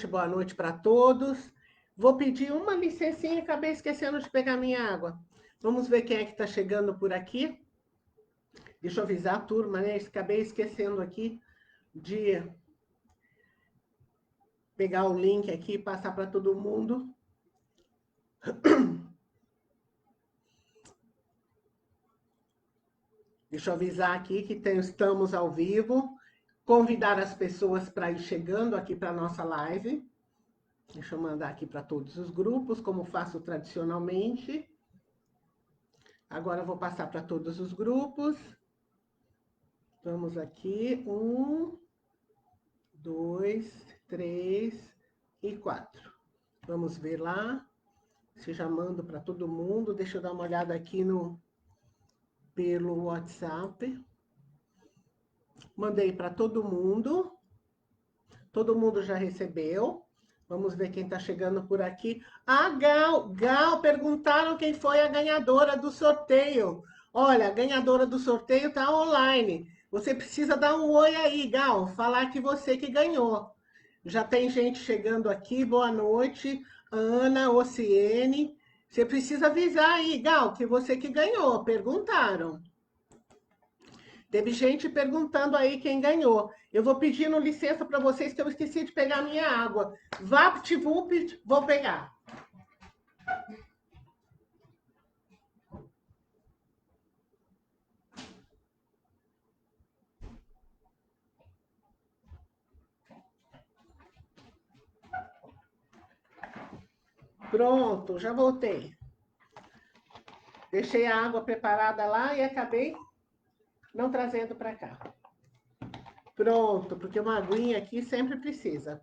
boa noite para todos. Vou pedir uma licencinha, acabei esquecendo de pegar minha água. Vamos ver quem é que está chegando por aqui. Deixa eu avisar a turma, né? Acabei esquecendo aqui de pegar o link aqui e passar para todo mundo. Deixa eu avisar aqui que estamos ao vivo. Convidar as pessoas para ir chegando aqui para a nossa live. Deixa eu mandar aqui para todos os grupos, como faço tradicionalmente. Agora eu vou passar para todos os grupos. Vamos aqui. 1, 2, 3 e 4. Vamos ver lá. Se já mando para todo mundo. Deixa eu dar uma olhada aqui pelo WhatsApp. Mandei para todo mundo. Todo mundo já recebeu. Vamos ver quem está chegando por aqui. Ah, Gal, perguntaram quem foi a ganhadora do sorteio. Olha, a ganhadora do sorteio está online. Você precisa dar um oi aí, Gal, falar que você que ganhou. Já tem gente chegando aqui, boa noite. Ana, Ociene. Você precisa avisar aí, Gal, que você que ganhou. Perguntaram. Teve gente perguntando aí quem ganhou. Eu vou pedindo licença para vocês que eu esqueci de pegar minha água. VaptVupt, vou pegar. Pronto, já voltei. Deixei a água preparada lá e acabei não trazendo para cá. Pronto, porque uma aguinha aqui sempre precisa.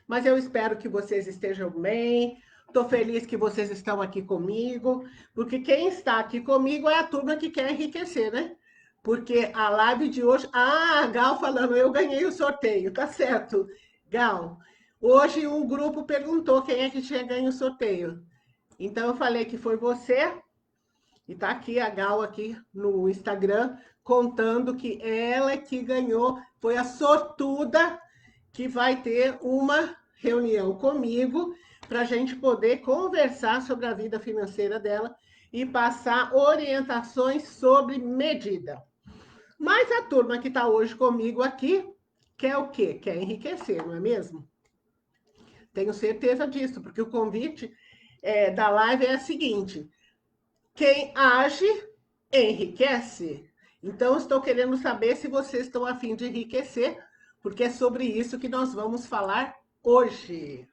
Mas eu espero que vocês estejam bem. Estou feliz que vocês estão aqui comigo, porque quem está aqui comigo é a turma que quer enriquecer, né? Porque a live de hoje... Ah, Gal falando, eu ganhei o sorteio, tá certo. Gal, hoje um grupo perguntou quem é que tinha ganho o sorteio. Então eu falei que foi você, e tá aqui a Gal aqui no Instagram, contando que ela que ganhou, foi a sortuda que vai ter uma reunião comigo para a gente poder conversar sobre a vida financeira dela e passar orientações sobre medida. Mas a turma que está hoje comigo aqui quer o quê? Quer enriquecer, não é mesmo? Tenho certeza disso, porque o convite da live é o seguinte: quem age, enriquece. Então, estou querendo saber se vocês estão a fim de enriquecer, porque é sobre isso que nós vamos falar hoje.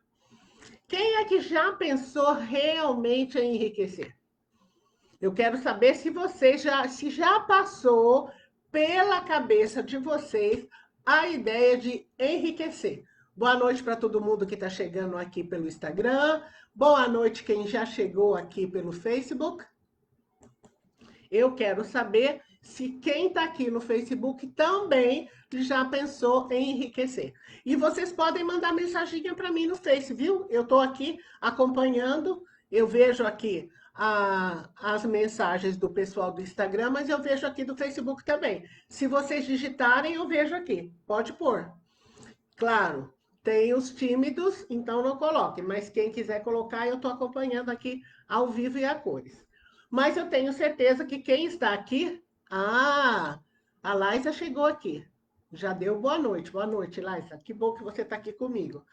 Quem é que já pensou realmente em enriquecer? Eu quero saber se se já passou pela cabeça de vocês a ideia de enriquecer. Boa noite para todo mundo que está chegando aqui pelo Instagram. Boa noite quem já chegou aqui pelo Facebook. Eu quero saber se quem está aqui no Facebook também já pensou em enriquecer. E vocês podem mandar mensaginha para mim no Face, viu? Eu estou aqui acompanhando, eu vejo aqui as mensagens do pessoal do Instagram, mas eu vejo aqui do Facebook também. Se vocês digitarem, eu vejo aqui. Pode pôr. Claro, tem os tímidos, então não coloquem, mas quem quiser colocar, eu estou acompanhando aqui ao vivo e a cores. Mas eu tenho certeza que quem está aqui... Ah, a Laísa chegou aqui. Já deu boa noite. Boa noite, Laísa. Que bom que você está aqui comigo.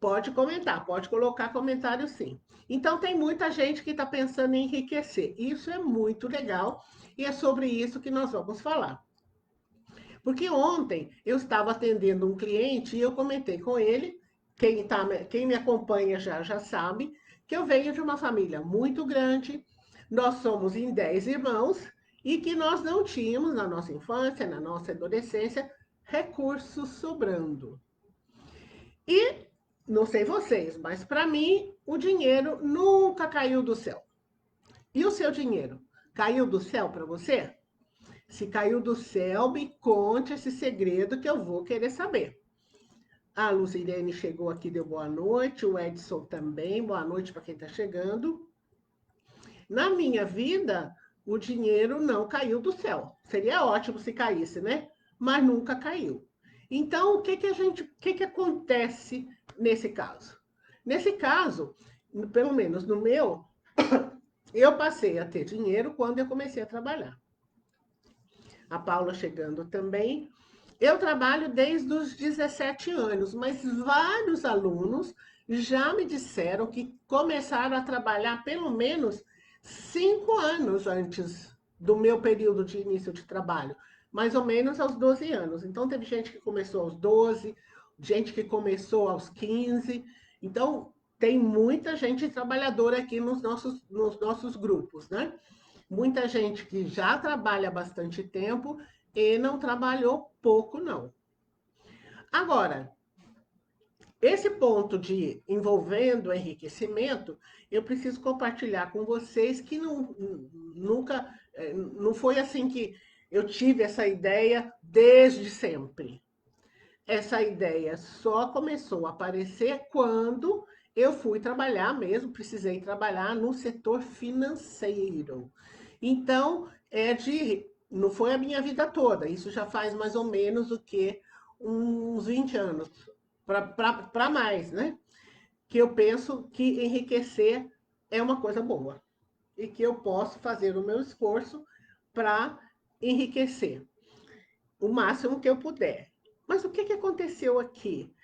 Pode comentar, pode colocar comentário sim. Então, tem muita gente que está pensando em enriquecer. Isso é muito legal e é sobre isso que nós vamos falar. Porque ontem eu estava atendendo um cliente e eu comentei com ele, quem me acompanha já sabe, que eu venho de uma família muito grande, nós somos em 10 irmãos, e que nós não tínhamos, na nossa infância, na nossa adolescência, recursos sobrando. E, não sei vocês, mas para mim, o dinheiro nunca caiu do céu. E o seu dinheiro? Caiu do céu para você? Se caiu do céu, me conte esse segredo que eu vou querer saber. A Luzirene chegou aqui, deu boa noite. O Edson também, boa noite para quem está chegando. Na minha vida, o dinheiro não caiu do céu. Seria ótimo se caísse, né? Mas nunca caiu. Então, o que acontece nesse caso? Nesse caso, pelo menos no meu, eu passei a ter dinheiro quando eu comecei a trabalhar. A Paula chegando também. Eu trabalho desde os 17 anos, mas vários alunos já me disseram que começaram a trabalhar pelo menos 5 anos antes do meu período de início de trabalho, mais ou menos aos 12 anos. Então, teve gente que começou aos 12, gente que começou aos 15. Então, tem muita gente trabalhadora aqui nos nossos grupos, né? Muita gente que já trabalha há bastante tempo e não trabalhou pouco, não. Agora, esse ponto de envolvendo o enriquecimento, eu preciso compartilhar com vocês que nunca, não foi assim que eu tive essa ideia desde sempre. Essa ideia só começou a aparecer quando eu fui trabalhar mesmo, precisei trabalhar no setor financeiro. Então, não foi a minha vida toda, isso já faz mais ou menos o que uns 20 anos, para mais, né? Que eu penso que enriquecer é uma coisa boa e que eu posso fazer o meu esforço para enriquecer o máximo que eu puder. Mas o que aconteceu aqui?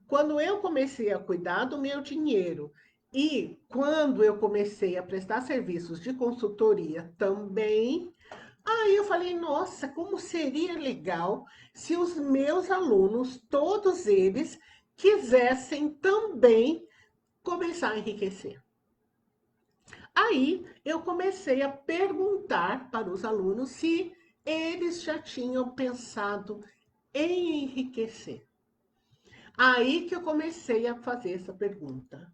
Quando eu comecei a cuidar do meu dinheiro e quando eu comecei a prestar serviços de consultoria também, aí eu falei, nossa, como seria legal se os meus alunos, todos eles, quisessem também começar a enriquecer. Aí eu comecei a perguntar para os alunos se eles já tinham pensado em enriquecer. Aí que eu comecei a fazer essa pergunta.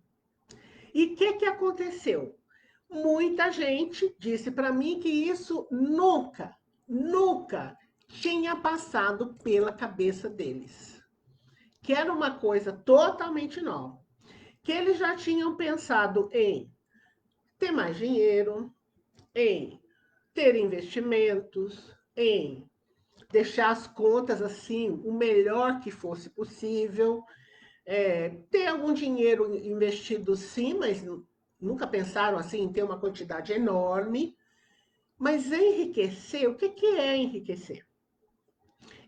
E o que aconteceu? Muita gente disse para mim que isso nunca tinha passado pela cabeça deles. Que era uma coisa totalmente nova. Que eles já tinham pensado em ter mais dinheiro, em ter investimentos, em deixar as contas assim o melhor que fosse possível, ter algum dinheiro investido sim, mas nunca pensaram assim em ter uma quantidade enorme. Mas enriquecer, o que é enriquecer?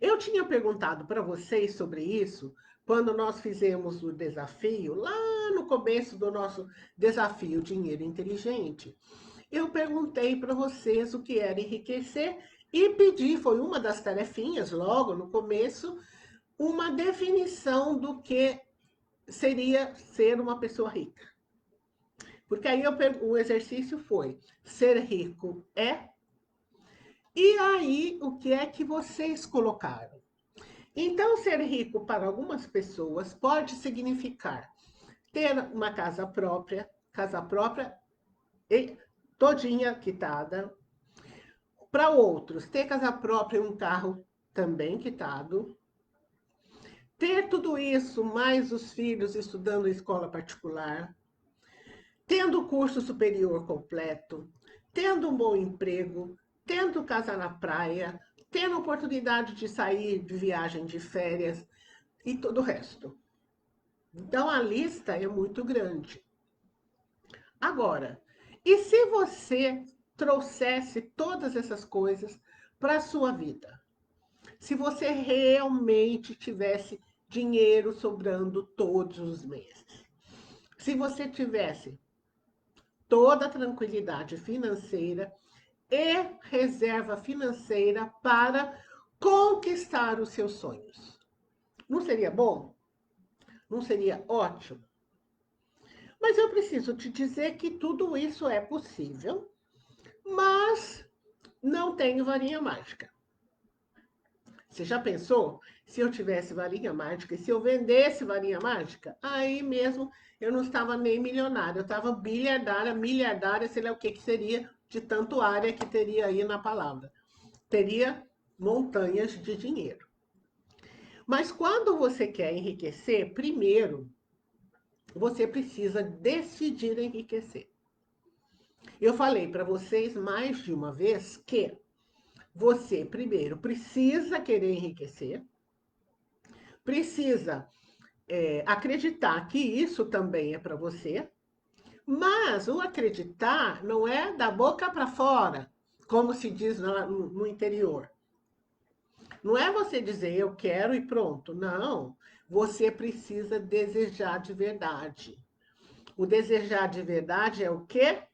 Eu tinha perguntado para vocês sobre isso quando nós fizemos o desafio, lá no começo do nosso desafio Dinheiro Inteligente. Eu perguntei para vocês o que era enriquecer e pedi, foi uma das tarefinhas, logo no começo, uma definição do que seria ser uma pessoa rica. Porque aí o exercício foi, ser rico é? E aí, o que é que vocês colocaram? Então, ser rico para algumas pessoas pode significar ter uma casa própria e todinha quitada. Para outros, ter casa própria e um carro também quitado. Ter tudo isso, mais os filhos estudando em escola particular. Tendo curso superior completo. Tendo um bom emprego. Tendo casa na praia. Tendo oportunidade de sair de viagem de férias. E todo o resto. Então, a lista é muito grande. Agora, e se você trouxesse todas essas coisas para a sua vida? Se você realmente tivesse dinheiro sobrando todos os meses. Se você tivesse toda a tranquilidade financeira e reserva financeira para conquistar os seus sonhos. Não seria bom? Não seria ótimo? Mas eu preciso te dizer que tudo isso é possível, mas não tenho varinha mágica. Você já pensou? Se eu tivesse varinha mágica e se eu vendesse varinha mágica, aí mesmo eu não estava nem milionária, eu estava bilhardária, miliardária, sei lá o que seria de tanto área que teria aí na palavra. Teria montanhas de dinheiro. Mas quando você quer enriquecer, primeiro você precisa decidir enriquecer. Eu falei para vocês mais de uma vez que você primeiro precisa querer enriquecer. precisa acreditar que isso também é para você, mas o acreditar não é da boca para fora, como se diz no interior. Não é você dizer eu quero e pronto. Não. Você precisa desejar de verdade. O desejar de verdade é o quê?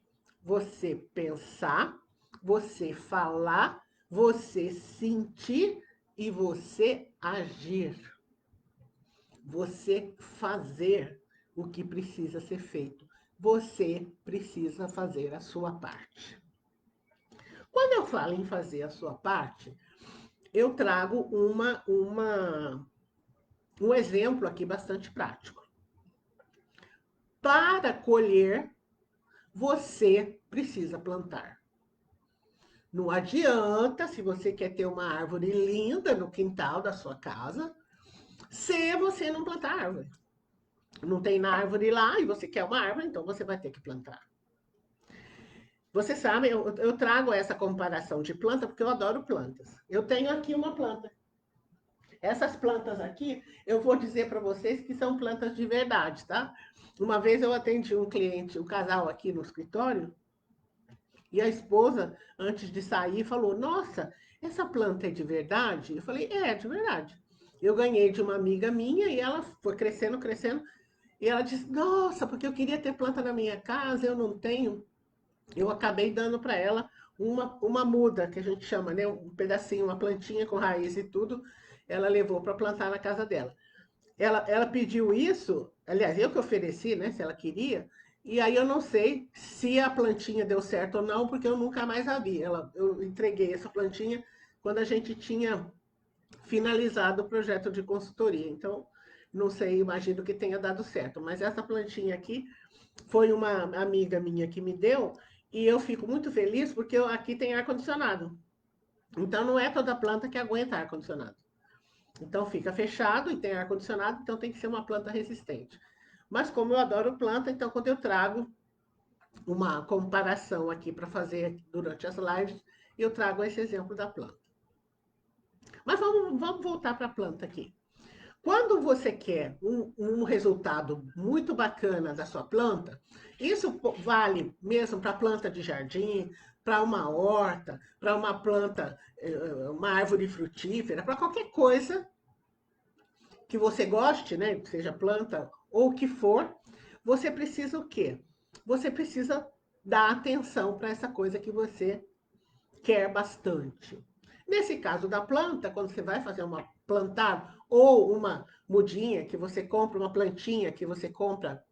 Você pensar, você falar, você sentir e você agir. Você fazer o que precisa ser feito. Você precisa fazer a sua parte. Quando eu falo em fazer a sua parte, eu trago um exemplo aqui bastante prático. Para colher, você precisa plantar. Não adianta, se você quer ter uma árvore linda no quintal da sua casa, se você não plantar árvore. Não tem árvore lá e você quer uma árvore, então você vai ter que plantar. Você sabe, eu trago essa comparação de planta porque eu adoro plantas. Eu tenho aqui uma planta. Essas plantas aqui, eu vou dizer para vocês que são plantas de verdade, tá? Uma vez eu atendi um cliente, um casal aqui no escritório, e a esposa, antes de sair, falou: Nossa, essa planta é de verdade? Eu falei: É, de verdade. Eu ganhei de uma amiga minha e ela foi crescendo, crescendo. E ela disse: Nossa, porque eu queria ter planta na minha casa, eu não tenho. Eu acabei dando para ela uma muda, que a gente chama, né? Um pedacinho, uma plantinha com raiz e tudo. Ela levou para plantar na casa dela. Ela pediu isso, aliás, eu que ofereci, né? Se ela queria. E aí eu não sei se a plantinha deu certo ou não, porque eu nunca mais a vi. Eu entreguei essa plantinha quando a gente tinha finalizado o projeto de consultoria. Então, não sei, imagino que tenha dado certo. Mas essa plantinha aqui foi uma amiga minha que me deu, e eu fico muito feliz porque aqui tem ar-condicionado. Então, não é toda planta que aguenta ar-condicionado. Então, fica fechado e tem ar-condicionado, então tem que ser uma planta resistente. Mas como eu adoro planta, então quando eu trago uma comparação aqui para fazer durante as lives, eu trago esse exemplo da planta. Mas vamos voltar para a planta aqui. Quando você quer um resultado muito bacana da sua planta, isso vale mesmo para planta de jardim, para uma horta, para uma planta, uma árvore frutífera, para qualquer coisa que você goste, né? Seja planta ou o que for, você precisa o quê? Você precisa dar atenção para essa coisa que você quer bastante. Nesse caso da planta, quando você vai fazer uma plantar ou uma mudinha, que você compra uma plantinha que você compra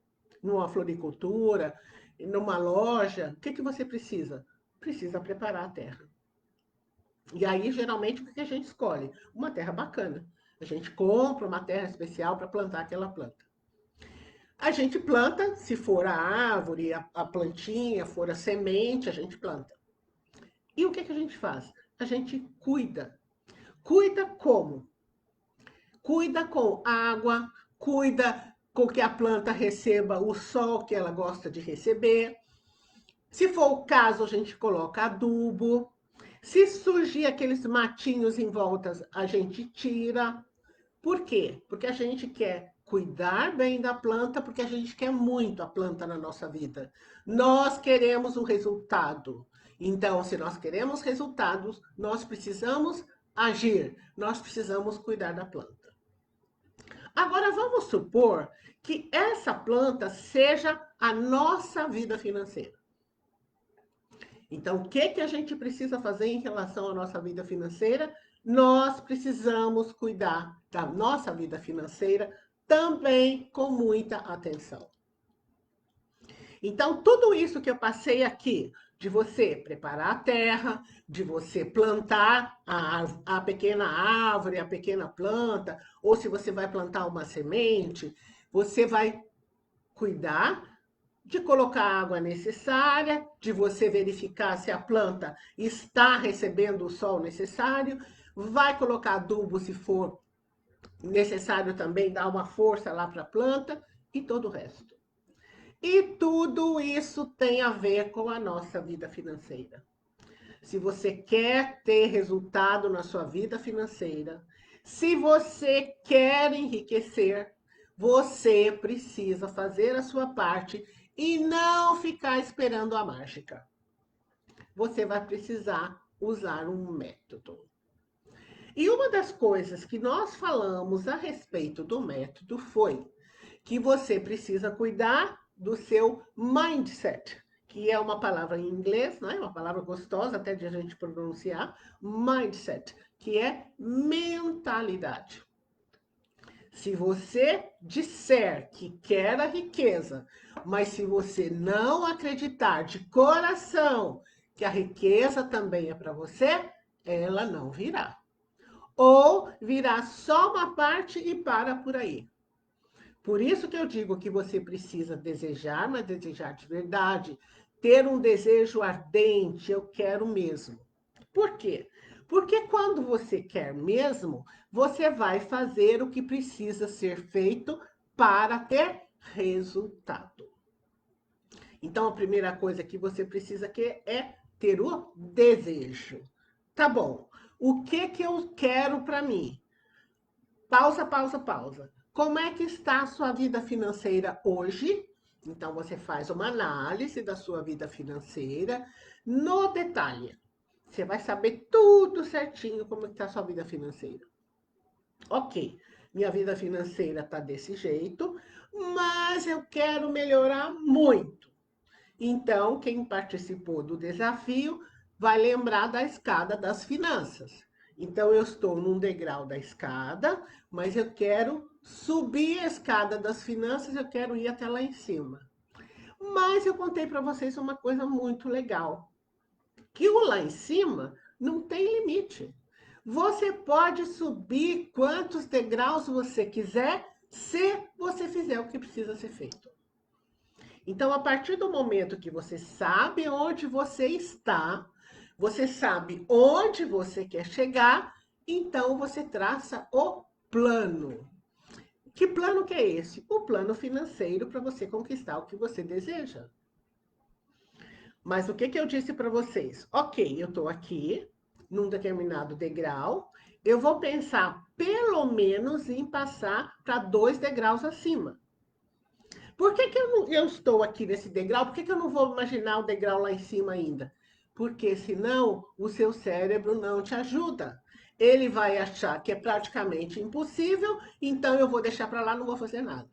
numa floricultura, numa loja, o que você precisa? Precisa preparar a terra. E aí, geralmente, o que a gente escolhe? Uma terra bacana. A gente compra uma terra especial para plantar aquela planta. A gente planta, se for a árvore, a plantinha, for a semente, a gente planta. E o que a gente faz? A gente cuida. Cuida como? Cuida com água, cuida com que a planta receba o sol que ela gosta de receber. Se for o caso, a gente coloca adubo. Se surgir aqueles matinhos em volta, a gente tira. Por quê? Porque a gente quer cuidar bem da planta, porque a gente quer muito a planta na nossa vida. Nós queremos um resultado. Então, se nós queremos resultados, nós precisamos agir, nós precisamos cuidar da planta. Agora, vamos supor que essa planta seja a nossa vida financeira. Então, o que a gente precisa fazer em relação à nossa vida financeira? Nós precisamos cuidar da nossa vida financeira também com muita atenção. Então, tudo isso que eu passei aqui, de você preparar a terra, de você plantar a pequena árvore, a pequena planta, ou se você vai plantar uma semente, você vai cuidar de colocar a água necessária, de você verificar se a planta está recebendo o sol necessário, vai colocar adubo se for necessário também, dar uma força lá para a planta e todo o resto. E tudo isso tem a ver com a nossa vida financeira. Se você quer ter resultado na sua vida financeira, Se você quer enriquecer, você precisa fazer a sua parte e não ficar esperando a mágica. Você vai precisar usar um método. E uma das coisas que nós falamos a respeito do método foi que você precisa cuidar do seu mindset, que é uma palavra em inglês, não é? Uma palavra gostosa até de a gente pronunciar, mindset, que é mentalidade. Se você disser que quer a riqueza, mas se você não acreditar de coração que a riqueza também é para você, ela não virá. Ou virá só uma parte e para por aí. Por isso que eu digo que você precisa desejar, mas desejar de verdade. Ter um desejo ardente, eu quero mesmo. Por quê? Porque quando você quer mesmo, você vai fazer o que precisa ser feito para ter resultado. Então, a primeira coisa que você precisa é ter o desejo. Tá bom. O que eu quero para mim? Pausa, pausa, pausa. Como é que está a sua vida financeira hoje? Então, você faz uma análise da sua vida financeira no detalhe. Você vai saber tudo certinho como está a sua vida financeira. Ok, minha vida financeira está desse jeito, mas eu quero melhorar muito. Então, quem participou do desafio vai lembrar da escada das finanças. Então, eu estou num degrau da escada, mas eu quero subir a escada das finanças, eu quero ir até lá em cima. Mas eu contei para vocês uma coisa muito legal, que o lá em cima não tem limite. Você pode subir quantos degraus você quiser, se você fizer o que precisa ser feito. Então, a partir do momento que você sabe onde você está, você sabe onde você quer chegar, então você traça o plano. Que plano que é esse? O plano financeiro para você conquistar o que você deseja. Mas o que eu disse para vocês? Ok, eu estou aqui, num determinado degrau, eu vou pensar pelo menos em passar para 2 degraus acima. Por que eu estou aqui nesse degrau? Por que eu não vou imaginar o degrau lá em cima ainda? Porque senão o seu cérebro não te ajuda. Ele vai achar que é praticamente impossível, então eu vou deixar para lá, não vou fazer nada.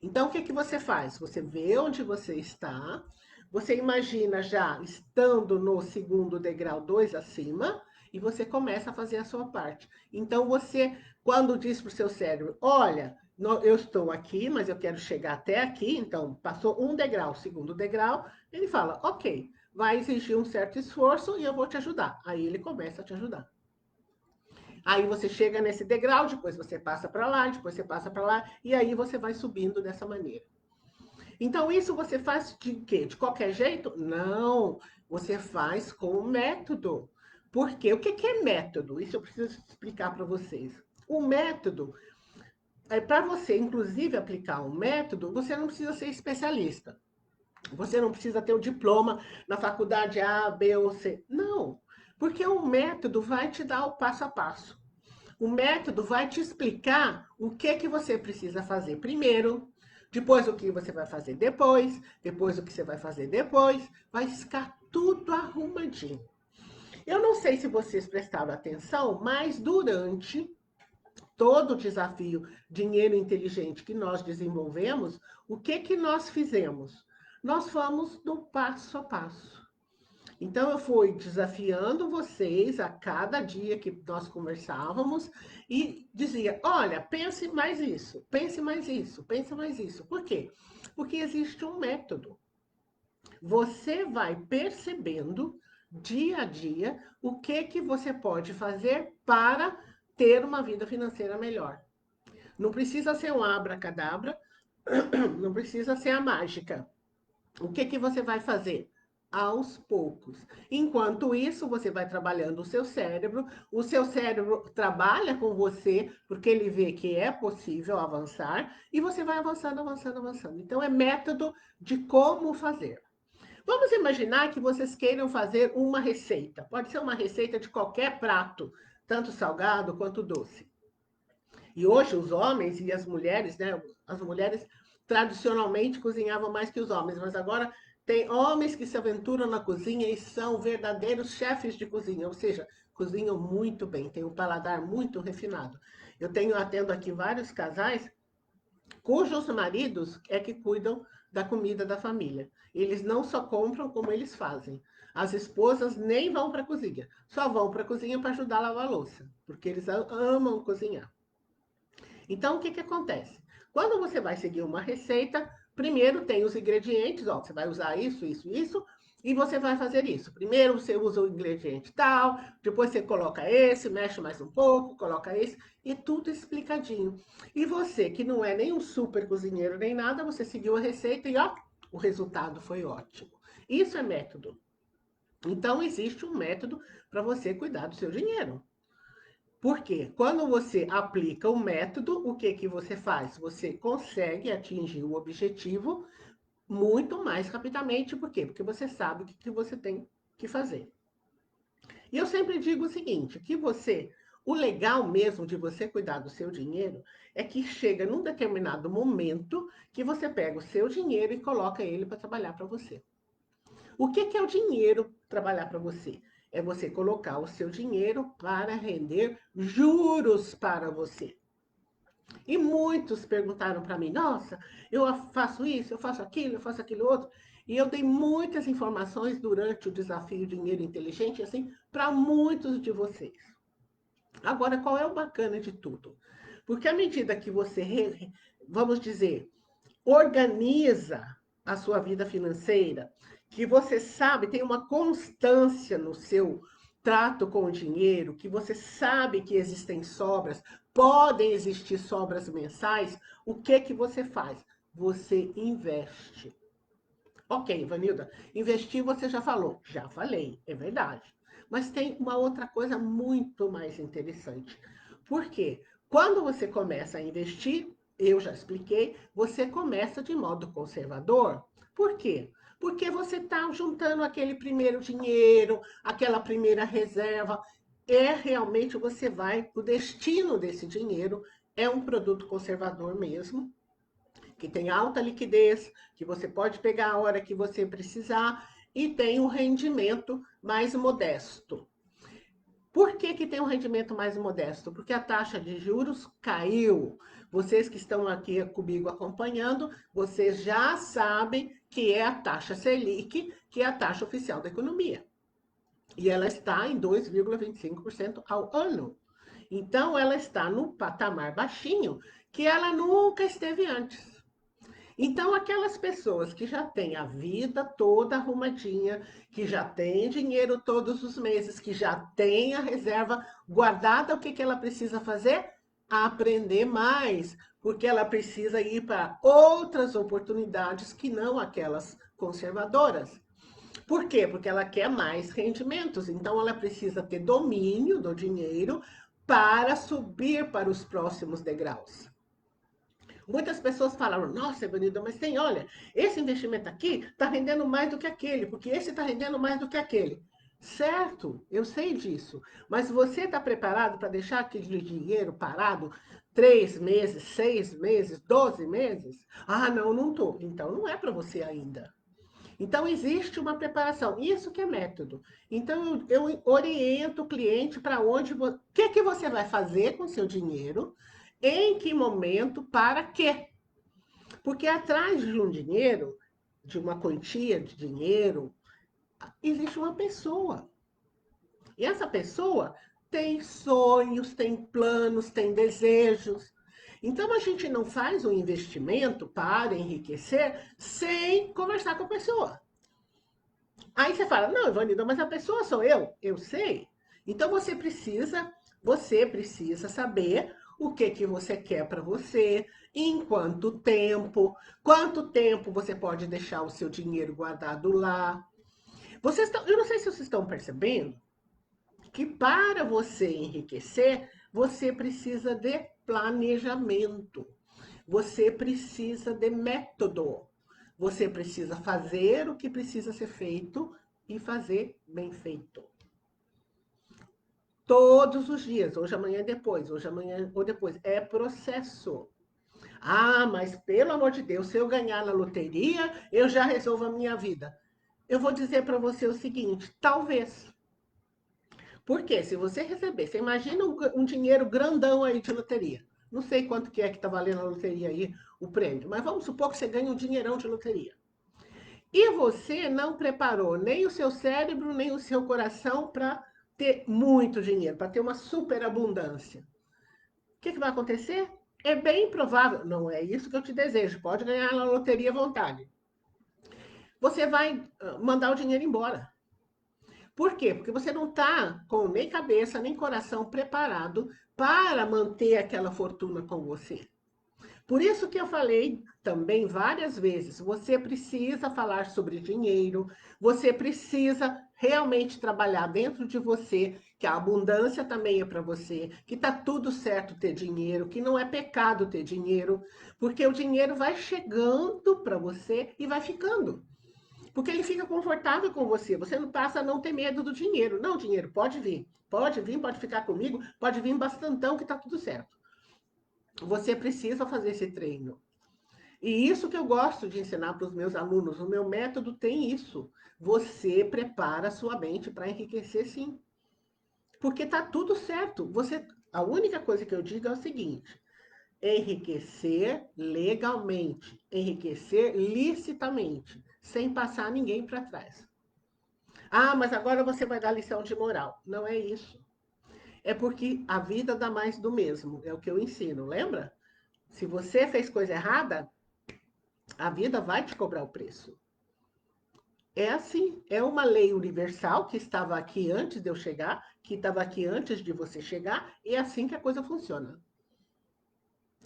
Então, o que você faz? Você vê onde você está, você imagina já estando no segundo degrau, 2 acima, e você começa a fazer a sua parte. Então, você, quando diz para o seu cérebro, olha, eu estou aqui, mas eu quero chegar até aqui, então passou um degrau, segundo degrau, ele fala, ok, vai exigir um certo esforço e eu vou te ajudar. Aí ele começa a te ajudar. Aí você chega nesse degrau, depois você passa para lá, depois você passa para lá, e aí você vai subindo dessa maneira. Então, isso você faz de quê? De qualquer jeito? Não, você faz com método. Por quê? O que é método? Isso eu preciso explicar para vocês. O método, para você, inclusive, aplicar um método, você não precisa ser especialista. Você não precisa ter o diploma na faculdade A, B ou C. Não, porque o método vai te dar o passo a passo. O método vai te explicar o que você precisa fazer primeiro, depois o que você vai fazer depois o que você vai fazer depois, vai ficar tudo arrumadinho. Eu não sei se vocês prestaram atenção, mas durante todo o desafio Dinheiro Inteligente que nós desenvolvemos, o que nós fizemos? Nós fomos do passo a passo. Então, eu fui desafiando vocês a cada dia que nós conversávamos e dizia, olha, pense mais isso, pense mais isso, pense mais isso. Por quê? Porque existe um método. Você vai percebendo dia a dia o que você pode fazer para ter uma vida financeira melhor. Não precisa ser um abracadabra, não precisa ser a mágica. O que você vai fazer? Aos poucos. Enquanto isso, você vai trabalhando o seu cérebro trabalha com você, porque ele vê que é possível avançar, e você vai avançando, avançando, avançando. Então, é método de como fazer. Vamos imaginar que vocês queiram fazer uma receita. Pode ser uma receita de qualquer prato, tanto salgado quanto doce. E hoje os homens e as mulheres, né? As mulheres tradicionalmente cozinhavam mais que os homens, mas agora tem homens que se aventuram na cozinha e são verdadeiros chefes de cozinha, ou seja, cozinham muito bem, têm um paladar muito refinado. Atendo aqui vários casais cujos maridos é que cuidam da comida da família. Eles não só compram, como eles fazem. As esposas nem vão para a cozinha, só vão para a cozinha para ajudar a lavar a louça, porque eles amam cozinhar. Então, o que acontece? Quando você vai seguir uma receita, primeiro tem os ingredientes, ó, você vai usar isso, isso, isso, e você vai fazer isso. Primeiro você usa o ingrediente tal, depois você coloca esse, mexe mais um pouco, coloca esse, e tudo explicadinho. E você, que não é nem um super cozinheiro nem nada, você seguiu a receita e ó, o resultado foi ótimo. Isso é método. Então, existe um método para você cuidar do seu dinheiro. Porque quando você aplica o método, o que que você faz? Você consegue atingir o objetivo muito mais rapidamente. Por quê? Porque você sabe o que que você tem que fazer. E eu sempre digo o seguinte, o legal mesmo de você cuidar do seu dinheiro é que chega num determinado momento que você pega o seu dinheiro e coloca ele para trabalhar para você. O que que é o dinheiro trabalhar para você? É você colocar o seu dinheiro para render juros para você. E muitos perguntaram para mim, nossa, eu faço isso, eu faço aquilo outro. E eu dei muitas informações durante o desafio Dinheiro Inteligente, assim, para muitos de vocês. Agora, qual é o bacana de tudo? Porque à medida que você, vamos dizer, organiza a sua vida financeira, que você sabe, tem uma constância no seu trato com o dinheiro, que você sabe que existem sobras, podem existir sobras mensais, o que que você faz? Você investe. Ok, Vanilda, investir você já falou. Já falei, é verdade. Mas tem uma outra coisa muito mais interessante. Por quê? Quando você começa a investir, eu já expliquei, você começa de modo conservador. Por quê? Porque você está juntando aquele primeiro dinheiro, aquela primeira reserva. Realmente você vai, o destino desse dinheiro é um produto conservador mesmo, que tem alta liquidez, que você pode pegar a hora que você precisar e tem um rendimento mais modesto. Por que que tem um rendimento mais modesto? Porque a taxa de juros caiu. Vocês que estão aqui comigo acompanhando, vocês já sabem que é a taxa Selic, que é a taxa oficial da economia. E ela está em 2,25% ao ano. Então, ela está no patamar baixinho que ela nunca esteve antes. Então, aquelas pessoas que já têm a vida toda arrumadinha, que já têm dinheiro todos os meses, que já têm a reserva guardada, o que que ela precisa fazer? Aprender mais, porque ela precisa ir para outras oportunidades que não aquelas conservadoras. Por quê? Porque ela quer mais rendimentos, então ela precisa ter domínio do dinheiro para subir para os próximos degraus. Muitas pessoas falaram, nossa, Evanilda, mas tem, olha, esse investimento aqui está rendendo mais do que aquele, porque esse está rendendo mais do que aquele. Certo, eu sei disso, mas você está preparado para deixar aquele dinheiro parado 3 meses, 6 meses, 12 meses? Ah, não, não estou. Então não é para você ainda. Então existe uma preparação, isso que é método. Então eu oriento o cliente para o que que você vai fazer com o seu dinheiro, em que momento, para quê? Porque atrás de um dinheiro, de uma quantia de dinheiro, existe uma pessoa. E essa pessoa tem sonhos, tem planos, tem desejos. Então a gente não faz um investimento para enriquecer sem conversar com a pessoa. Aí você fala, não, Ivanilda, mas a pessoa sou eu. Eu sei. Então você precisa saber o que que você quer para você, em quanto tempo você pode deixar o seu dinheiro guardado lá. Eu não sei se vocês estão percebendo que para você enriquecer, você precisa de planejamento. Você precisa de método. Você precisa fazer o que precisa ser feito e fazer bem feito. Todos os dias, hoje, amanhã e depois, hoje, amanhã ou depois. É processo. Ah, mas pelo amor de Deus, se eu ganhar na loteria, eu já resolvo a minha vida. Eu vou dizer para você o seguinte, talvez. Porque se você receber, você imagina um dinheiro grandão aí de loteria. Não sei quanto que é que tá valendo a loteria aí, o prêmio, mas vamos supor que você ganha um dinheirão de loteria. E você não preparou nem o seu cérebro, nem o seu coração para ter muito dinheiro, para ter uma superabundância. O que vai acontecer? É bem provável, não é isso que eu te desejo, pode ganhar na loteria à vontade. Você vai mandar o dinheiro embora. Por quê? Porque você não está com nem cabeça, nem coração preparado para manter aquela fortuna com você. Por isso que eu falei também várias vezes, você precisa falar sobre dinheiro, você precisa realmente trabalhar dentro de você, que a abundância também é para você, que tá tudo certo ter dinheiro, que não é pecado ter dinheiro, porque o dinheiro vai chegando para você e vai ficando. Porque ele fica confortável com você. Você não passa a não ter medo do dinheiro. Não, dinheiro, pode vir. Pode vir, pode ficar comigo, pode vir bastantão que tá tudo certo. Você precisa fazer esse treino. E isso que eu gosto de ensinar para os meus alunos. O meu método tem isso. Você prepara a sua mente para enriquecer, sim. Porque tá tudo certo. A única coisa que eu digo é o seguinte: enriquecer legalmente, enriquecer licitamente, sem passar ninguém para trás. Ah, mas agora você vai dar lição de moral. Não é isso. É porque a vida dá mais do mesmo. É o que eu ensino, lembra? Se você fez coisa errada, a vida vai te cobrar o preço. É assim, é uma lei universal que estava aqui antes de eu chegar, que estava aqui antes de você chegar, e é assim que a coisa funciona.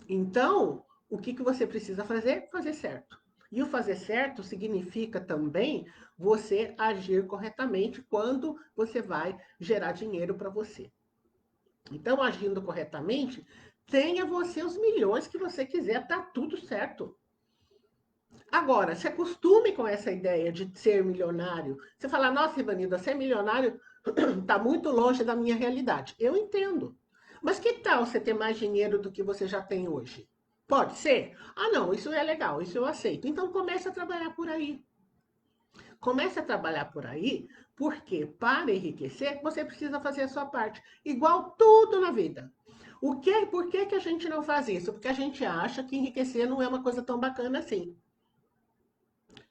Então, o que você precisa fazer? Fazer certo. E o fazer certo significa também você agir corretamente quando você vai gerar dinheiro para você. Então, agindo corretamente, tenha você os milhões que você quiser, tá tudo certo. Agora, se acostume com essa ideia de ser milionário. Você fala, nossa, Ivanilda, ser milionário está muito longe da minha realidade. Eu entendo. Mas que tal você ter mais dinheiro do que você já tem hoje? Pode ser? Ah, não, isso é legal, isso eu aceito. Então comece a trabalhar por aí. Comece a trabalhar por aí, porque para enriquecer, você precisa fazer a sua parte. Igual tudo na vida. Por que a gente não faz isso? Porque a gente acha que enriquecer não é uma coisa tão bacana assim.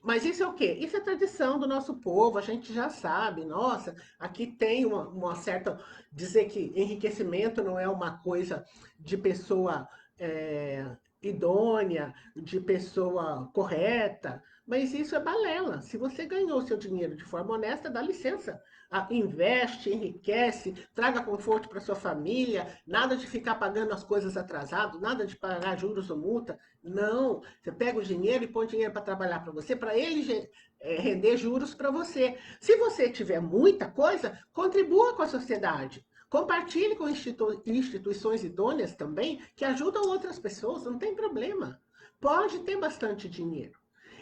Mas isso é o quê? Isso é tradição do nosso povo, a gente já sabe. Nossa, aqui tem uma certa. Dizer que enriquecimento não é uma coisa de pessoa idônea, de pessoa correta, mas isso é balela. Se você ganhou seu dinheiro de forma honesta, dá licença. Investe, enriquece, traga conforto para sua família, nada de ficar pagando as coisas atrasado, nada de pagar juros ou multa. Não, você pega o dinheiro e põe o dinheiro para trabalhar para você, para ele render juros para você. Se você tiver muita coisa, contribua com a sociedade. Compartilhe com instituições idôneas também, que ajudam outras pessoas, não tem problema. Pode ter bastante dinheiro.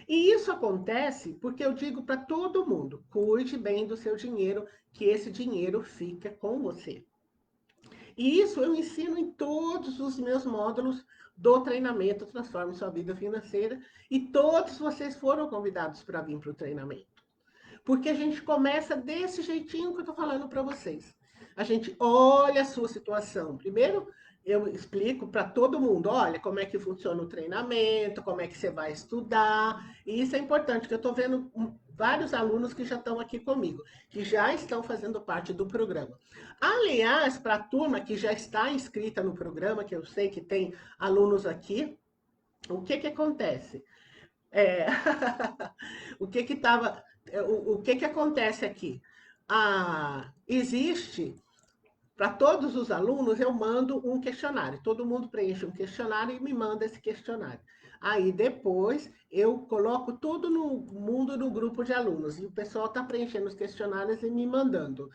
E isso acontece porque eu digo para todo mundo, cuide bem do seu dinheiro, que esse dinheiro fica com você. E isso eu ensino em todos os meus módulos do treinamento Transforme Sua Vida Financeira, e todos vocês foram convidados para vir para o treinamento. Porque a gente começa desse jeitinho que eu estou falando para vocês. A gente olha a sua situação. Primeiro, eu explico para todo mundo, olha como é que funciona o treinamento, como é que você vai estudar. E isso é importante, que eu estou vendo vários alunos que já estão aqui comigo, que já estão fazendo parte do programa. Aliás, para a turma que já está inscrita no programa, que eu sei que tem alunos aqui, o que acontece? É... o que estava... O que acontece aqui? Existe, para todos os alunos, eu mando um questionário. Todo mundo preenche um questionário e me manda esse questionário. Aí depois eu coloco todo mundo no grupo de alunos. E o pessoal está preenchendo os questionários e me mandando.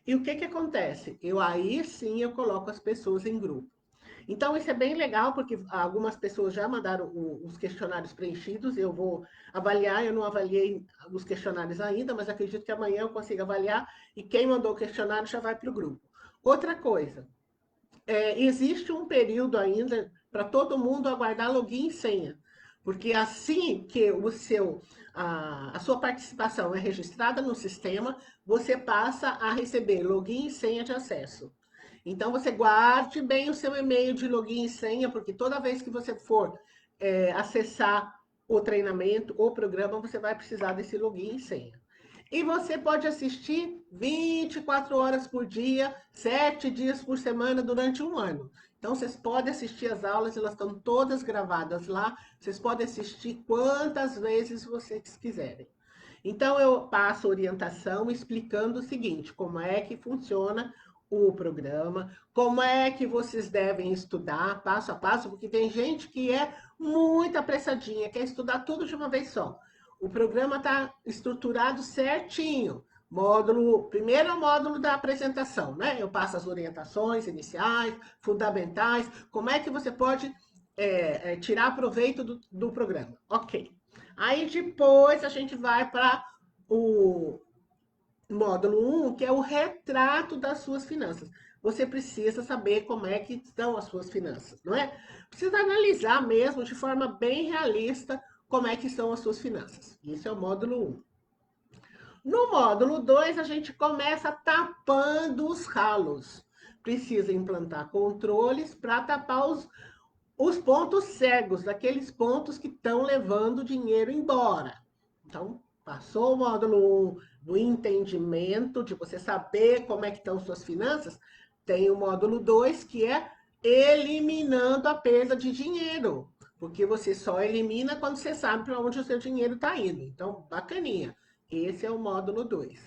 E o que acontece? Aí sim eu coloco as pessoas em grupo. Então, isso é bem legal, porque algumas pessoas já mandaram os questionários preenchidos, eu vou avaliar, eu não avaliei os questionários ainda, mas acredito que amanhã eu consiga avaliar, e quem mandou o questionário já vai para o grupo. Outra coisa, existe um período ainda para todo mundo aguardar login e senha, porque assim que a sua participação é registrada no sistema, você passa a receber login e senha de acesso. Então, você guarde bem o seu e-mail de login e senha, porque toda vez que você for acessar o treinamento, o programa, você vai precisar desse login e senha. E você pode assistir 24 horas por dia, 7 dias por semana, durante um ano. Então, vocês podem assistir as aulas, elas estão todas gravadas lá. Vocês podem assistir quantas vezes vocês quiserem. Então, eu passo orientação explicando o seguinte, como é que funciona o programa, como é que vocês devem estudar, passo a passo, porque tem gente que é muito apressadinha, quer estudar tudo de uma vez só. O programa está estruturado certinho. Primeiro é o módulo da apresentação, né? Eu passo as orientações iniciais, fundamentais, como é que você pode tirar proveito do programa. Ok. Aí depois a gente vai para o módulo 1, que é o retrato das suas finanças. Você precisa saber como é que estão as suas finanças, não é? Precisa analisar mesmo de forma bem realista como é que são as suas finanças. Isso é o módulo 1. No módulo 2, a gente começa tapando os ralos. Precisa implantar controles para tapar os pontos cegos, daqueles pontos que estão levando o dinheiro embora. Então, passou o módulo 1 do entendimento, de você saber como é que estão suas finanças, tem o módulo 2, que é eliminando a perda de dinheiro. Porque você só elimina quando você sabe para onde o seu dinheiro está indo. Então, bacaninha. Esse é o módulo 2.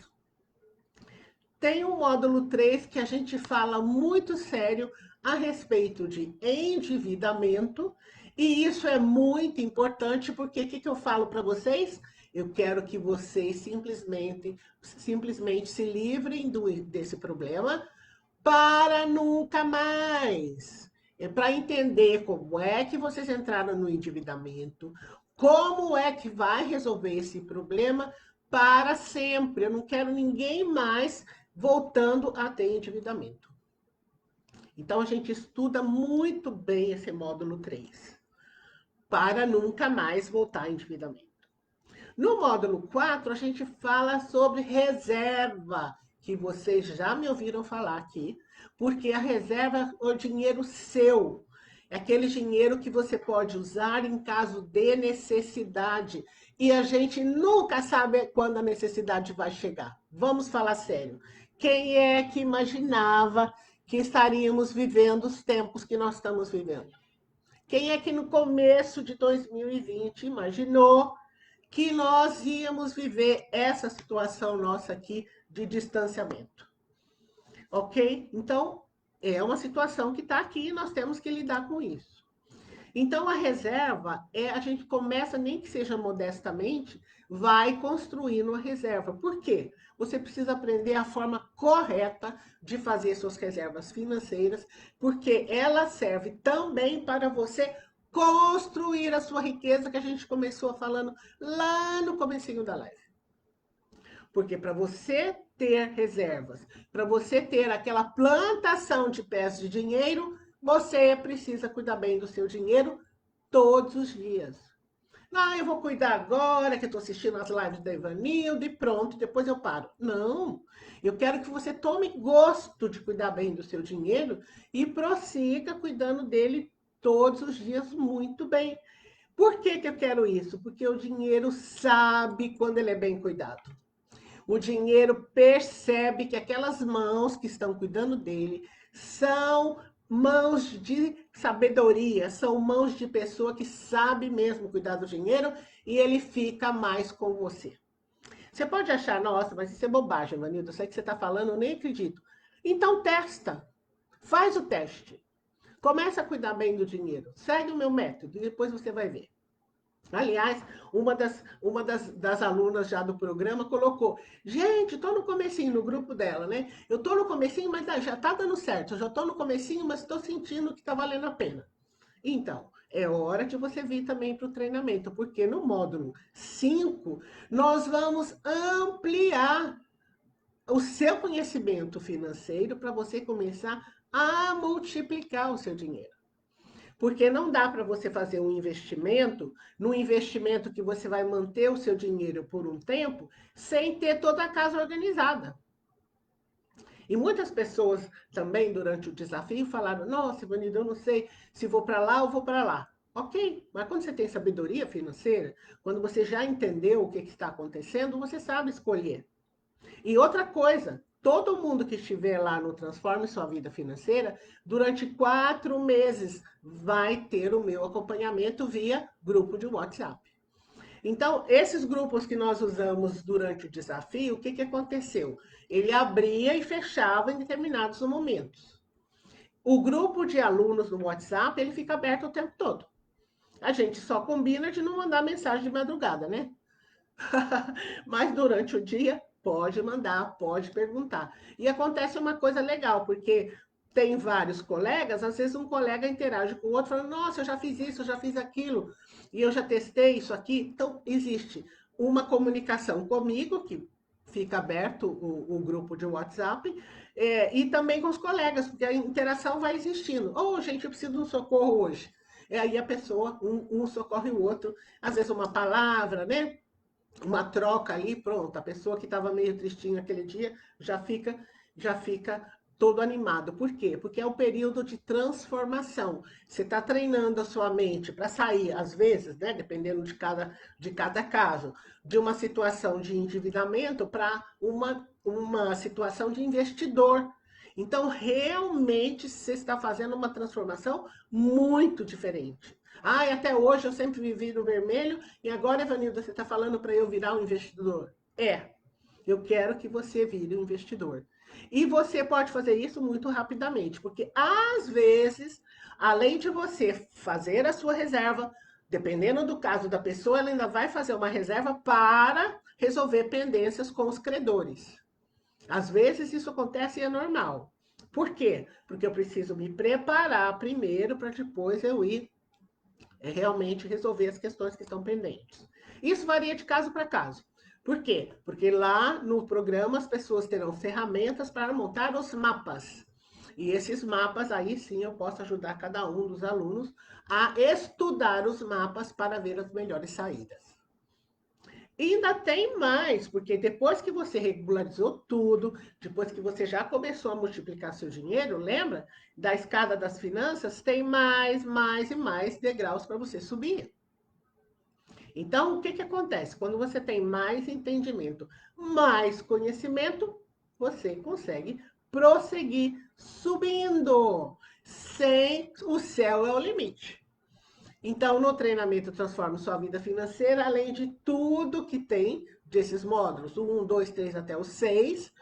Tem o módulo 3 que a gente fala muito sério a respeito de endividamento, e isso é muito importante, porque o que eu falo para vocês? Eu quero que vocês simplesmente se livrem desse problema para nunca mais. É para entender como é que vocês entraram no endividamento, como é que vai resolver esse problema para sempre. Eu não quero ninguém mais voltando a ter endividamento. Então, a gente estuda muito bem esse módulo 3, para nunca mais voltar a endividamento. No módulo 4, a gente fala sobre reserva, que vocês já me ouviram falar aqui, porque a reserva é o dinheiro seu. É aquele dinheiro que você pode usar em caso de necessidade. E a gente nunca sabe quando a necessidade vai chegar. Vamos falar sério. Quem é que imaginava que estaríamos vivendo os tempos que nós estamos vivendo? Quem é que no começo de 2020 imaginou que nós íamos viver essa situação nossa aqui de distanciamento? Ok? Então, é uma situação que está aqui e nós temos que lidar com isso. Então, a reserva, a gente começa, nem que seja modestamente, vai construindo a reserva. Por quê? Você precisa aprender a forma correta de fazer suas reservas financeiras, porque ela serve também para você construir a sua riqueza, que a gente começou falando lá no comecinho da live. Porque para você ter reservas, para você ter aquela plantação de pés de dinheiro, você precisa cuidar bem do seu dinheiro todos os dias. Ah, eu vou cuidar agora, que eu estou assistindo as lives da Ivanilda e pronto, depois eu paro. Não, eu quero que você tome gosto de cuidar bem do seu dinheiro e prossiga cuidando dele todos os dias muito bem. Por que eu quero isso? Porque o dinheiro sabe quando ele é bem cuidado. O dinheiro percebe que aquelas mãos que estão cuidando dele são mãos de sabedoria, são mãos de pessoa que sabe mesmo cuidar do dinheiro e ele fica mais com você. Você pode achar, nossa, mas isso é bobagem, Vanilda, eu sei que você está falando, eu nem acredito. Então testa, faz o teste. Começa a cuidar bem do dinheiro, segue o meu método e depois você vai ver. Aliás, uma das alunas já do programa colocou, gente, estou no comecinho, no grupo dela, né? Eu estou no comecinho, mas já está dando certo. Eu já estou no comecinho, mas estou sentindo que está valendo a pena. Então, é hora de você vir também para o treinamento, porque no módulo 5, nós vamos ampliar o seu conhecimento financeiro para você começar a multiplicar o seu dinheiro. Porque não dá para você fazer um investimento, num investimento que você vai manter o seu dinheiro por um tempo, sem ter toda a casa organizada. E muitas pessoas também, durante o desafio, falaram, nossa, Ivanilda, eu não sei se vou para lá ou vou para lá. Ok, mas quando você tem sabedoria financeira, quando você já entendeu o que está acontecendo, você sabe escolher. E outra coisa, todo mundo que estiver lá no Transforme Sua Vida Financeira, durante 4 meses vai ter o meu acompanhamento via grupo de WhatsApp. Então, esses grupos que nós usamos durante o desafio, o que, que aconteceu? Ele abria e fechava em determinados momentos. O grupo de alunos no WhatsApp, ele fica aberto o tempo todo. A gente só combina de não mandar mensagem de madrugada, né? Mas durante o dia, pode mandar, pode perguntar. E acontece uma coisa legal, porque tem vários colegas, às vezes um colega interage com o outro, falando, nossa, eu já fiz isso, eu já fiz aquilo, e eu já testei isso aqui. Então, existe uma comunicação comigo, que fica aberto o grupo de WhatsApp, e também com os colegas, porque a interação vai existindo. Oh, gente, eu preciso de um socorro hoje. E aí a pessoa, um socorre o outro, às vezes uma palavra, né? Uma troca ali, pronto, a pessoa que estava meio tristinha aquele dia já fica todo animado. Por quê? Porque é o período de transformação. Você está treinando a sua mente para sair, às vezes, né, dependendo de cada caso, de uma situação de endividamento para uma situação de investidor. Então, realmente, você está fazendo uma transformação muito diferente. Ah, e até hoje eu sempre vivi no vermelho e agora, Evanilda, você está falando para eu virar um investidor? Eu quero que você vire um investidor. E você pode fazer isso muito rapidamente, porque às vezes, além de você fazer a sua reserva, dependendo do caso da pessoa, ela ainda vai fazer uma reserva para resolver pendências com os credores. Às vezes isso acontece e é normal. Por quê? Porque eu preciso me preparar primeiro para depois eu ir realmente resolver as questões que estão pendentes. Isso varia de caso para caso. Por quê? Porque lá no programa as pessoas terão ferramentas para montar os mapas. E esses mapas, aí sim eu posso ajudar cada um dos alunos a estudar os mapas para ver as melhores saídas. E ainda tem mais, porque depois que você regularizou tudo, depois que você já começou a multiplicar seu dinheiro, lembra? Da escada das finanças, tem mais e mais degraus para você subir. Então, o que, que acontece? Quando você tem mais entendimento, mais conhecimento, você consegue prosseguir subindo. Sem o céu é o limite. Então, no treinamento Transforme Sua Vida Financeira, além de tudo que tem desses módulos, o 1, 2, 3 até o 6,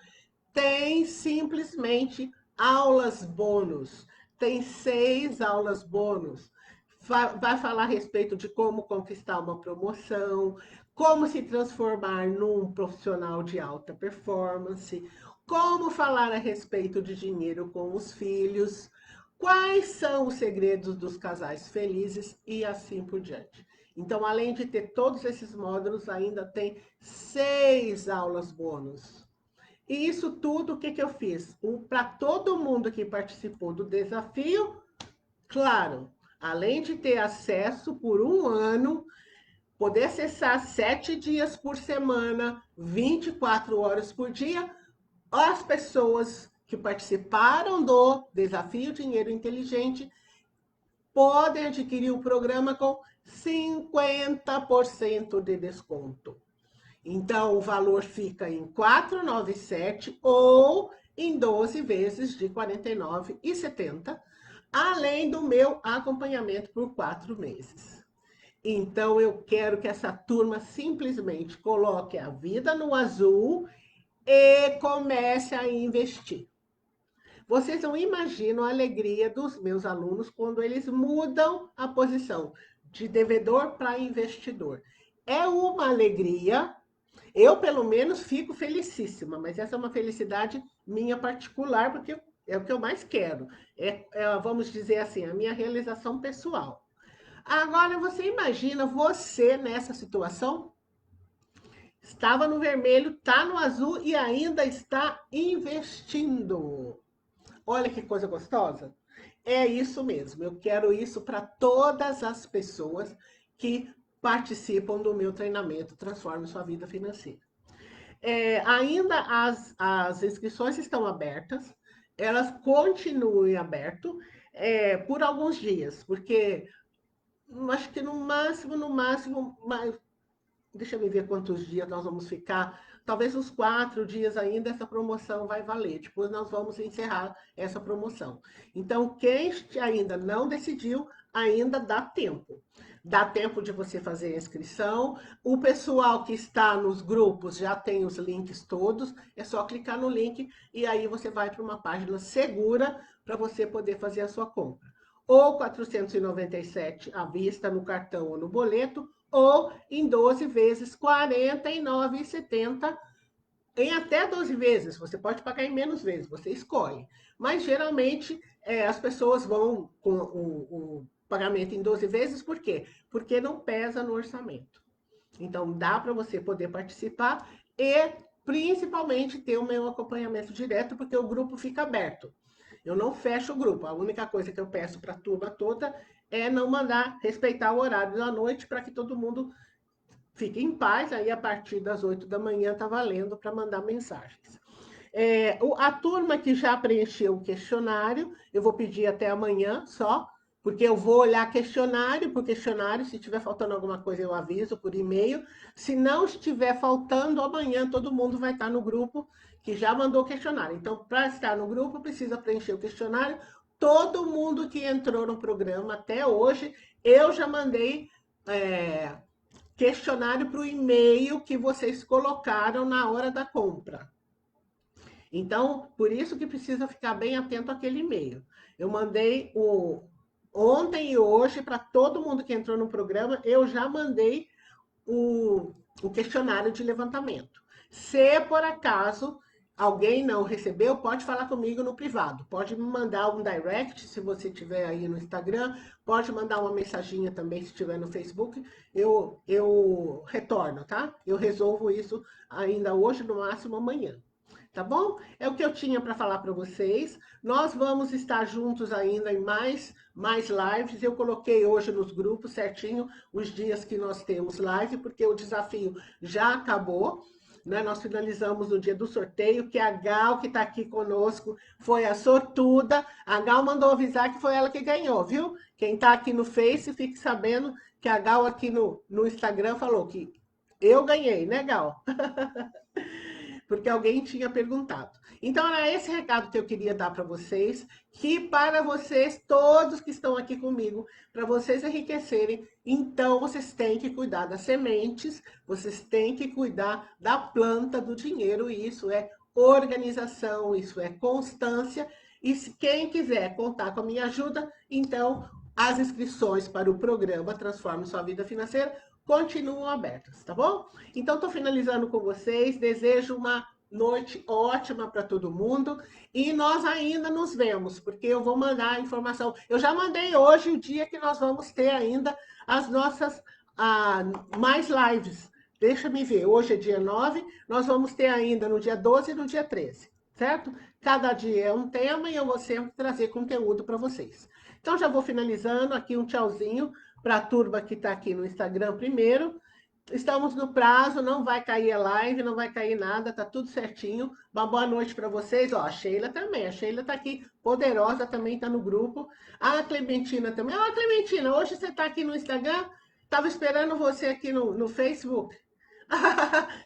tem simplesmente aulas bônus. Tem 6 aulas bônus. Vai falar a respeito de como conquistar uma promoção, como se transformar num profissional de alta performance, como falar a respeito de dinheiro com os filhos, quais são os segredos dos casais felizes e assim por diante. Então, além de ter todos esses módulos, ainda tem 6 aulas bônus. E isso tudo, o que, que eu fiz? Para todo mundo que participou do desafio, claro, além de ter acesso por um ano, poder acessar 7 dias por semana, 24 horas por dia, as pessoas que participaram do Desafio Dinheiro Inteligente podem adquirir o programa com 50% de desconto. Então, o valor fica em 497 ou em 12 vezes de R$ 49,70, além do meu acompanhamento por 4 meses. Então, eu quero que essa turma simplesmente coloque a vida no azul e comece a investir. Vocês não imaginam a alegria dos meus alunos quando eles mudam a posição de devedor para investidor. É uma alegria. Eu, pelo menos, fico felicíssima, mas essa é uma felicidade minha particular, porque é o que eu mais quero. Vamos dizer assim, a minha realização pessoal. Agora, você imagina você nessa situação? Estava no vermelho, está no azul e ainda está investindo. Olha que coisa gostosa. É isso mesmo. Eu quero isso para todas as pessoas que participam do meu treinamento Transforme Sua Vida Financeira. Ainda as inscrições estão abertas, elas continuem abertas por alguns dias, porque acho que no máximo, deixa eu ver quantos dias nós vamos ficar. Talvez uns 4 dias ainda essa promoção vai valer. Depois nós vamos encerrar essa promoção. Então, quem ainda não decidiu, ainda dá tempo. Dá tempo de você fazer a inscrição. O pessoal que está nos grupos já tem os links todos. É só clicar no link e aí você vai para uma página segura para você poder fazer a sua compra. Ou 497 à vista no cartão ou no boleto, ou em 12 vezes, R$ 49,70, em até 12 vezes. Você pode pagar em menos vezes, você escolhe. Mas, geralmente, as pessoas vão com o pagamento em 12 vezes, por quê? Porque não pesa no orçamento. Então, dá para você poder participar e, principalmente, ter o meu acompanhamento direto, porque o grupo fica aberto. Eu não fecho o grupo. A única coisa que eu peço para a turma toda é não mandar respeitar o horário da noite para que todo mundo fique em paz. Aí, a partir das 8 da manhã, está valendo para mandar mensagens. A turma que já preencheu o questionário, eu vou pedir até amanhã só, porque eu vou olhar questionário por questionário. Se estiver faltando alguma coisa, eu aviso por e-mail. Se não estiver faltando, amanhã todo mundo vai estar no grupo que já mandou o questionário. Então, para estar no grupo, precisa preencher o questionário. Todo mundo que entrou no programa até hoje, eu já mandei questionário para o e-mail que vocês colocaram na hora da compra. Então, por isso que precisa ficar bem atento àquele e-mail. Eu mandei ontem e hoje para todo mundo que entrou no programa, eu já mandei o questionário de levantamento. Se por acaso alguém não recebeu, pode falar comigo no privado. Pode me mandar um direct, se você estiver aí no Instagram. Pode mandar uma mensaginha também, se estiver no Facebook. Eu retorno, tá? Eu resolvo isso ainda hoje, no máximo amanhã. Tá bom? É o que eu tinha para falar para vocês. Nós vamos estar juntos ainda em mais lives. Eu coloquei hoje nos grupos certinho os dias que nós temos live, porque o desafio já acabou, né? Nós finalizamos no dia do sorteio, que a Gal, que está aqui conosco, foi a sortuda. A Gal mandou avisar que foi ela que ganhou, viu? Quem está aqui no Face, fique sabendo que a Gal aqui no Instagram falou que eu ganhei, né, Gal? Porque alguém tinha perguntado. Então, era esse recado que eu queria dar para vocês, que para vocês, todos que estão aqui comigo, para vocês enriquecerem, então vocês têm que cuidar das sementes, vocês têm que cuidar da planta do dinheiro, e isso é organização, isso é constância, e se quem quiser contar com a minha ajuda, então as inscrições para o programa Transforme Sua Vida Financeira continuam abertas, tá bom? Então, estou finalizando com vocês. Desejo uma noite ótima para todo mundo. E nós ainda nos vemos, porque eu vou mandar a informação. Eu já mandei hoje o dia que nós vamos ter ainda as nossas mais lives. Deixa me ver. Hoje é dia 9, nós vamos ter ainda no dia 12 e no dia 13, certo? Cada dia é um tema e eu vou sempre trazer conteúdo para vocês. Então, já vou finalizando aqui um tchauzinho para a turma que está aqui no Instagram primeiro. Estamos no prazo, não vai cair a live, não vai cair nada, tá tudo certinho. Uma boa noite para vocês. Ó, a Sheila também, a Sheila tá aqui, poderosa, também tá no grupo. A Clementina também. Ah, Clementina, hoje você tá aqui no Instagram? Tava esperando você aqui no Facebook.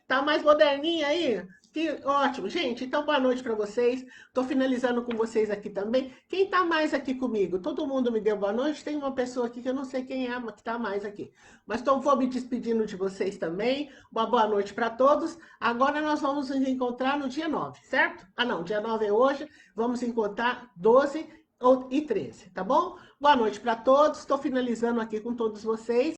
Tá mais moderninha aí? Que ótimo. Gente, então boa noite para vocês. Tô finalizando com vocês aqui também. Quem tá mais aqui comigo? Todo mundo me deu boa noite. Tem uma pessoa aqui que eu não sei quem é, mas que tá mais aqui. Mas então vou me despedindo de vocês também. Uma boa noite para todos. Agora nós vamos nos encontrar no dia 9, certo? Ah, não, dia 9 é hoje. Vamos encontrar 12 e 13, tá bom? Boa noite para todos. Estou finalizando aqui com todos vocês.